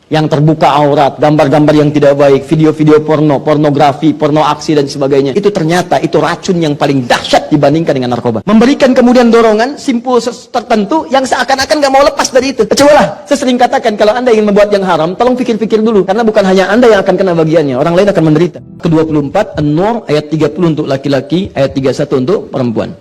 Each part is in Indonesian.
yang terbuka aurat, gambar-gambar yang tidak baik, video-video porno, pornografi, porno aksi dan sebagainya. Itu ternyata itu racun yang paling dahsyat dibandingkan dengan narkoba. Memberikan kemudian dorongan, simpul tertentu yang seakan-akan gak mau lepas dari itu. Cobalah, saya sering katakan kalau Anda ingin membuat yang haram, tolong pikir-pikir dulu. Karena bukan hanya Anda yang akan kena bagiannya, orang lain akan menderita. Ke-24, An-Nur ayat 30 untuk laki-laki, ayat 31 untuk perempuan.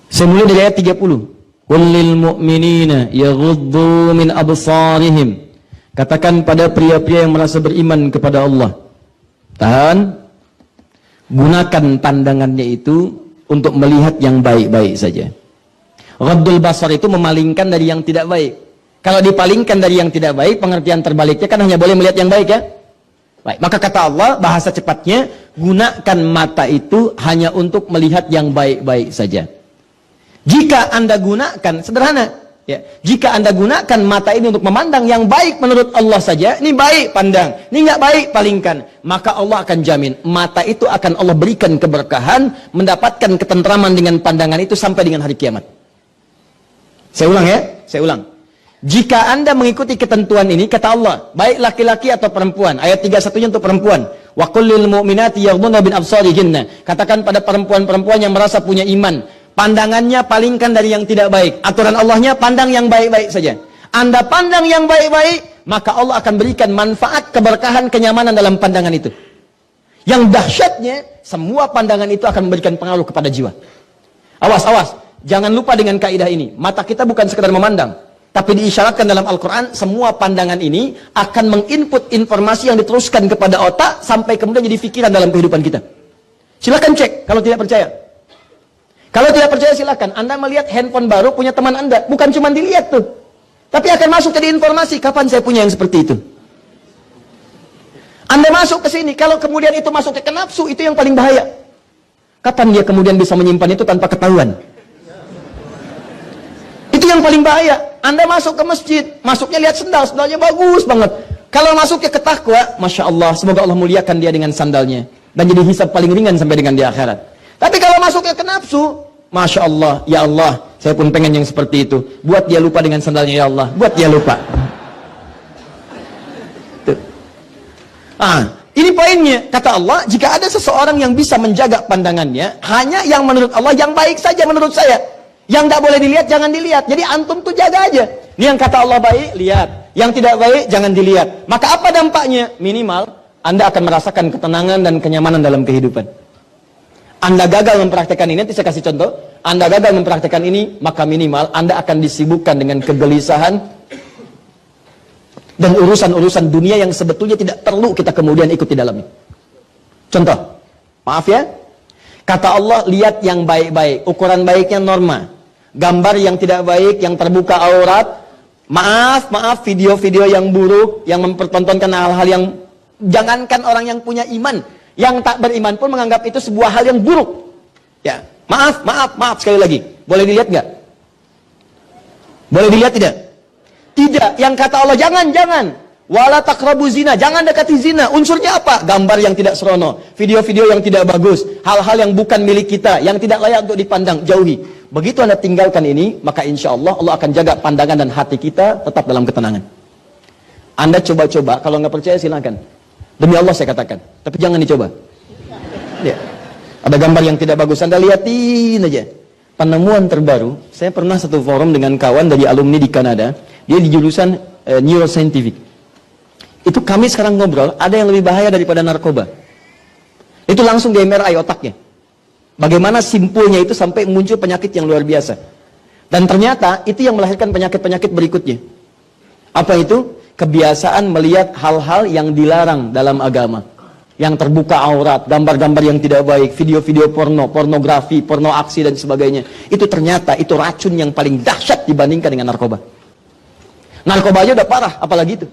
Saya mulai dari ayat 30. Qulil mu'minina yaghuddu min absarihim. Katakan pada pria-pria yang merasa beriman kepada Allah. Tahan. Gunakan pandangannya itu untuk melihat yang baik-baik saja. Ghaddul basar itu memalingkan dari yang tidak baik. Kalau dipalingkan dari yang tidak baik, pengertian terbaliknya kan hanya boleh melihat yang baik ya. Baik, maka kata Allah, bahasa cepatnya, gunakan mata itu hanya untuk melihat yang baik-baik saja. Jika Anda gunakan, sederhana ya, jika Anda gunakan mata ini untuk memandang yang baik menurut Allah saja, ini baik pandang, ini nggak baik palingkan, maka Allah akan jamin mata itu akan Allah berikan keberkahan, mendapatkan ketentraman dengan pandangan itu sampai dengan hari kiamat. Saya ulang ya, saya ulang. Jika Anda mengikuti ketentuan ini, kata Allah, baik laki-laki atau perempuan, ayat 31-nya untuk perempuan. Wa kullil mu'minati yaghdudna min absarihinna. Katakan pada perempuan-perempuan yang merasa punya iman, pandangannya palingkan dari yang tidak baik. Aturan Allahnya pandang yang baik-baik saja. Anda pandang yang baik-baik, maka Allah akan berikan manfaat, keberkahan, kenyamanan dalam pandangan itu. Yang dahsyatnya, semua pandangan itu akan memberikan pengaruh kepada jiwa. Awas, awas. Jangan lupa dengan kaidah ini. Mata kita bukan sekedar memandang, tapi diisyaratkan dalam Al-Quran, semua pandangan ini akan menginput informasi yang diteruskan kepada otak, sampai kemudian jadi pikiran dalam kehidupan kita. Silakan cek, kalau tidak percaya. Kalau tidak percaya silakan. Anda melihat handphone baru punya teman Anda, bukan cuma dilihat tuh, tapi akan masuk jadi informasi. Kapan saya punya yang seperti itu? Anda masuk ke sini, kalau kemudian itu masuk ke nafsu, itu yang paling bahaya. Kapan dia kemudian bisa menyimpan itu tanpa ketahuan? Itu yang paling bahaya. Anda masuk ke masjid, masuknya lihat sendal, sendalnya bagus banget. Kalau masuknya ke takwa, Masya Allah, semoga Allah muliakan dia dengan sandalnya, dan jadi hisab paling ringan sampai dengan di akhirat. Tapi kalau masuknya ke nafsu, Masya Allah, ya Allah, saya pun pengen yang seperti itu. Buat dia lupa dengan sandalnya, ya Allah. Buat dia lupa. Tuh. Ini poinnya. Kata Allah, jika ada seseorang yang bisa menjaga pandangannya, hanya yang menurut Allah, yang baik saja menurut saya. Yang tidak boleh dilihat, jangan dilihat. Jadi antum tuh jaga aja. Ini yang kata Allah baik, lihat. Yang tidak baik, jangan dilihat. Maka apa dampaknya? Minimal, Anda akan merasakan ketenangan dan kenyamanan dalam kehidupan. Anda gagal mempraktekkan ini, nanti saya kasih contoh. Anda gagal mempraktekkan ini, maka minimal Anda akan disibukkan dengan kegelisahan dan urusan-urusan dunia yang sebetulnya tidak perlu kita kemudian ikuti dalamnya. Contoh, maaf ya, kata Allah, lihat yang baik-baik, ukuran baiknya norma. Gambar yang tidak baik, yang terbuka aurat, maaf, video-video yang buruk, yang mempertontonkan hal-hal yang, jangankan orang yang punya iman, yang tak beriman pun menganggap itu sebuah hal yang buruk. Ya, maaf sekali lagi. Boleh dilihat nggak? Boleh dilihat tidak? Tidak. Yang kata Allah, jangan. Wala taqrabu zina, jangan dekati zina. Unsurnya apa? Gambar yang tidak serono, video-video yang tidak bagus, hal-hal yang bukan milik kita, yang tidak layak untuk dipandang, jauhi. Begitu Anda tinggalkan ini, maka insya Allah Allah akan jaga pandangan dan hati kita tetap dalam ketenangan. Anda coba-coba, kalau nggak percaya silakan. Demi Allah saya katakan, tapi jangan dicoba. Ya. Ada gambar yang tidak bagus, Anda lihatin aja. Penemuan terbaru, saya pernah satu forum dengan kawan dari alumni di Kanada, dia di jurusan Neuroscientific. Itu kami sekarang ngobrol, ada yang lebih bahaya daripada narkoba. Itu langsung di MRI otaknya. Bagaimana simpulnya itu sampai muncul penyakit yang luar biasa. Dan ternyata itu yang melahirkan penyakit-penyakit berikutnya. Apa itu? Kebiasaan melihat hal-hal yang dilarang dalam agama, yang terbuka aurat, gambar-gambar yang tidak baik, video-video porno, pornografi, porno aksi dan sebagainya. Itu ternyata itu racun yang paling dahsyat dibandingkan dengan narkoba. Narkoba aja udah parah, apalagi itu.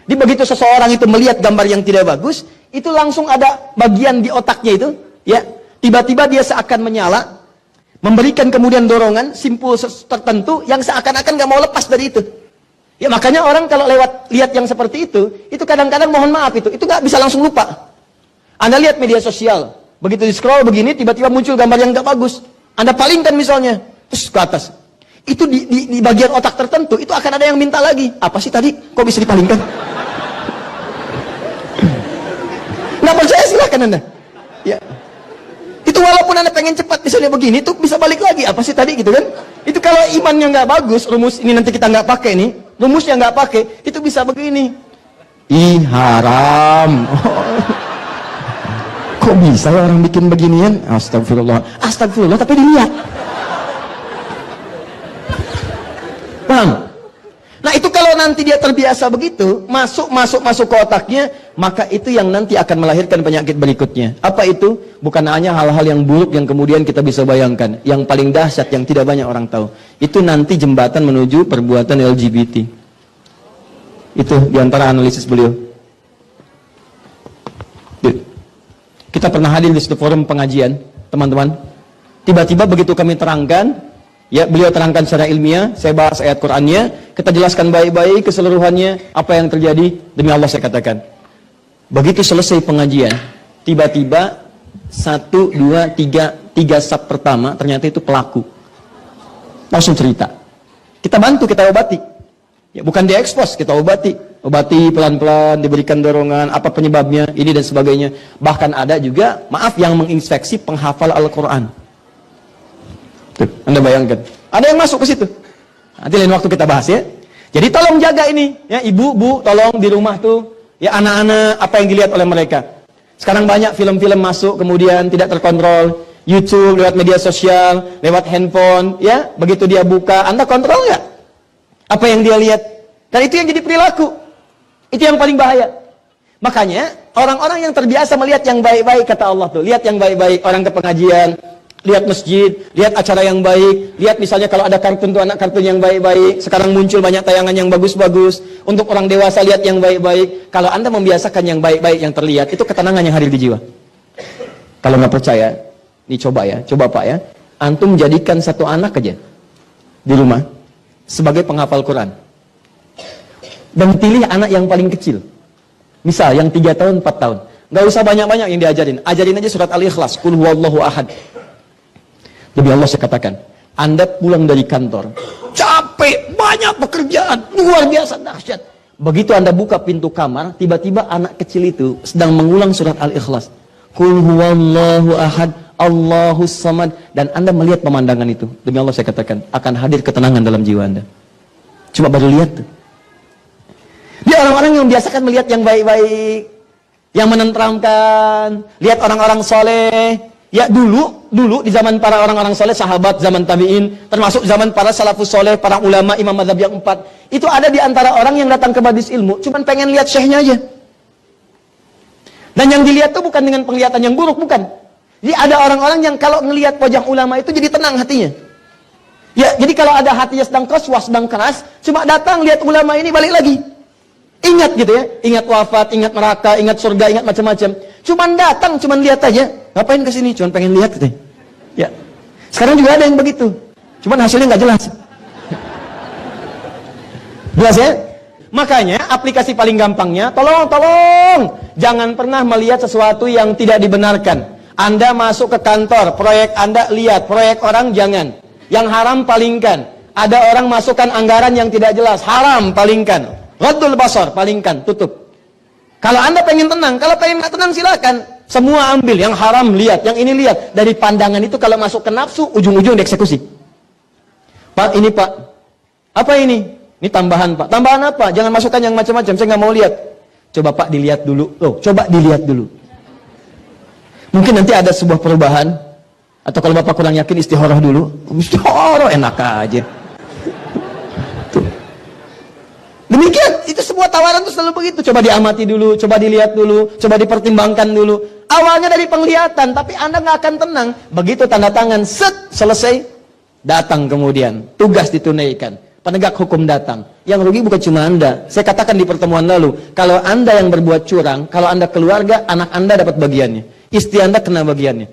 Di begitu seseorang itu melihat gambar yang tidak bagus, itu langsung ada bagian di otaknya itu, ya, tiba-tiba dia seakan menyala, memberikan kemudian dorongan, simpul tertentu yang seakan-akan gak mau lepas dari itu. Ya makanya orang kalau lewat lihat yang seperti itu kadang-kadang mohon maaf itu nggak bisa langsung lupa. Anda lihat media sosial, begitu di scroll begini, tiba-tiba muncul gambar yang nggak bagus. Anda palingkan misalnya, terus ke atas. itu di bagian otak tertentu, itu akan ada yang minta lagi. Apa sih tadi? Kok bisa dipalingkan? Nggak percaya silahkan Anda. Ya. Itu walaupun Anda pengen cepat, misalnya begini, itu bisa balik lagi. Apa sih tadi gitu kan? Itu kalau imannya nggak bagus, rumus ini nanti kita nggak pakai nih, rumusnya nggak pakai, itu bisa begini. Ih, haram. Kok bisa ya orang bikin beginian? Astagfirullah. Astagfirullah, tapi dilihat. Paham? Nah itu kalau nanti dia terbiasa begitu, masuk ke otaknya, maka itu yang nanti akan melahirkan penyakit berikutnya. Apa itu? Bukan hanya hal-hal yang buruk yang kemudian kita bisa bayangkan. Yang paling dahsyat yang tidak banyak orang tahu. Itu nanti jembatan menuju perbuatan LGBT. Itu diantara analisis beliau. Kita pernah hadir di satu forum pengajian, teman-teman. Tiba-tiba begitu kami terangkan, ya, beliau terangkan secara ilmiah, saya bahas ayat Qur'annya, kita jelaskan baik-baik keseluruhannya, apa yang terjadi, demi Allah saya katakan. Begitu selesai pengajian, tiba-tiba 1, 2, 3 sub pertama, ternyata itu pelaku. Langsung cerita. Kita bantu, kita obati. Ya, bukan diekspos, kita obati pelan-pelan, diberikan dorongan, apa penyebabnya, ini dan sebagainya. Bahkan ada juga, maaf, yang menginspeksi penghafal Al-Quran. Tuh, Anda bayangkan. Ada yang masuk ke situ. Nanti lain waktu kita bahas ya. Jadi tolong jaga ini, ya ibu, bu, tolong di rumah tuh, ya anak-anak apa yang dilihat oleh mereka. Sekarang banyak film-film masuk kemudian tidak terkontrol, YouTube, lewat media sosial, lewat handphone, ya begitu dia buka, Anda kontrol nggak? Apa yang dia lihat? Dan itu yang jadi perilaku. Itu yang paling bahaya. Makanya orang-orang yang terbiasa melihat yang baik-baik, kata Allah tuh, lihat yang baik-baik, orang ke pengajian, lihat masjid, lihat acara yang baik, lihat misalnya kalau ada kartun tuh anak kartun yang baik-baik. Sekarang muncul banyak tayangan yang bagus-bagus. Untuk orang dewasa lihat yang baik-baik. Kalau Anda membiasakan yang baik-baik yang terlihat, itu ketenangan yang hadir di jiwa. Kalau nggak percaya, nih coba Pak ya. Antum jadikan satu anak aja di rumah sebagai penghafal Quran. Dan pilih anak yang paling kecil. Misal yang 3 tahun, 4 tahun. Nggak usah banyak-banyak yang diajarin. Ajarin aja surat Al-Ikhlas, Qul huwallahu ahad. Demi Allah saya katakan, Anda pulang dari kantor, capek, banyak pekerjaan, luar biasa dahsyat. Begitu Anda buka pintu kamar, tiba-tiba anak kecil itu sedang mengulang surat Al-Ikhlas. Qul huwallahu ahad, Allahus samad. Dan Anda melihat pemandangan itu. Demi Allah saya katakan, akan hadir ketenangan dalam jiwa Anda. Coba baru lihat tuh. Dia orang-orang yang biasakan melihat yang baik-baik, yang menenteramkan, lihat orang-orang soleh. Ya dulu di zaman para orang-orang soleh, sahabat, zaman tabi'in, termasuk zaman para salafus soleh, para ulama, imam mazhab yang 4, itu ada di antara orang yang datang ke majelis ilmu, cuman pengen lihat syekhnya aja. Dan yang dilihat itu bukan dengan penglihatan yang buruk, bukan. Jadi ada orang-orang yang kalau ngelihat wajah ulama itu jadi tenang hatinya. Ya, jadi kalau ada hatinya sedang koswas, sedang keras, cuma datang lihat ulama ini balik lagi. Ingat gitu ya, ingat wafat, ingat neraka, ingat surga, ingat macam-macam. Cuman datang, cuman lihat aja. Ngapain ke sini? Cuman pengen lihat gitu. Ya. Sekarang juga ada yang begitu. Cuman hasilnya nggak jelas. Jelas ya? Makanya aplikasi paling gampangnya, tolong jangan pernah melihat sesuatu yang tidak dibenarkan. Anda masuk ke kantor, proyek Anda lihat, proyek orang jangan. Yang haram palingkan. Ada orang masukkan anggaran yang tidak jelas, haram palingkan. Raddul basar, palingkan, tutup. Kalau Anda pengen tenang, kalau pengen nggak tenang silakan. Semua ambil, yang haram lihat, yang ini lihat. Dari pandangan itu kalau masuk ke nafsu, ujung-ujung dieksekusi. Pak, ini Pak. Apa ini? Ini tambahan Pak. Tambahan apa? Jangan masukkan yang macam-macam, saya nggak mau lihat. Coba Pak dilihat dulu. Coba dilihat dulu. Mungkin nanti ada sebuah perubahan. Atau kalau Bapak kurang yakin, istikharah dulu. Istikharah enak aja. Demikian, itu semua tawaran itu selalu begitu. Coba diamati dulu, coba dilihat dulu, coba dipertimbangkan dulu. Awalnya dari penglihatan, tapi Anda nggak akan tenang. Begitu tanda tangan, selesai, datang kemudian. Tugas ditunaikan. Penegak hukum datang. Yang rugi bukan cuma Anda. Saya katakan di pertemuan lalu, kalau Anda yang berbuat curang, kalau Anda keluarga, anak Anda dapat bagiannya. Istri Anda kena bagiannya.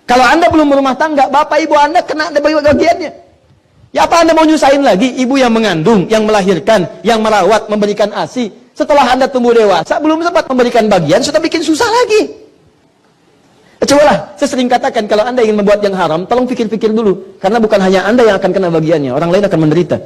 Kalau Anda belum berumah tangga, bapak ibu Anda kena bagiannya. Ya apa Anda mau nyusahin lagi? Ibu yang mengandung, yang melahirkan, yang merawat, memberikan ASI. Setelah Anda tumbuh dewasa, belum sempat memberikan bagian, sudah bikin susah lagi. Cobalah, saya sering katakan kalau Anda ingin membuat yang haram, tolong pikir-pikir dulu. Karena bukan hanya Anda yang akan kena bagiannya, orang lain akan menderita.